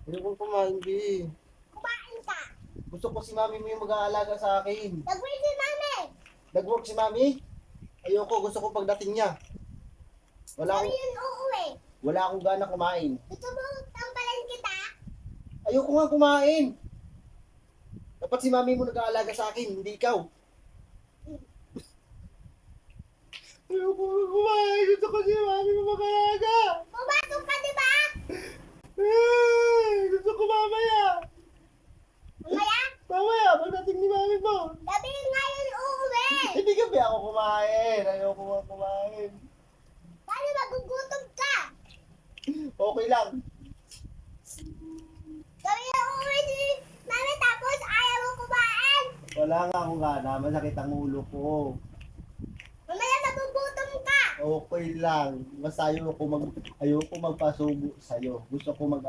Ayoko kumain, B. Kumain ka. Gusto ko si mami mo yung mag-aalaga sa akin. Nag-work si mami. Nag-work si mami? Ayoko, gusto ko pagdating niya. Wala Sabi akong, yun uuwi. wala akong gana kumain. Gusto mo tampalan kita? Ayoko nga kumain. Dapat si mami mo nag-aalaga sa akin, hindi ikaw. Ayoko nga kumain. Gusto ko si mami mo mag-aalaga. Pumasok ka, di ba? Gusto ko mamaya. Mamaya, Mamaya, pagdating ni mami mo. sabi yun nga yun uuwi. Hindi gabi ako kumain. Ayoko nga kumain. Paano magugutom ka? Okay lang. Sabi yun uuwi si mami tapos ayaw mo kumain. Wala nga akong gana. Masakit ang ulo ko. Mamaya magugutom ka. Okay lang. Basta ayoko magpasubo sa'yo. Gusto ko mag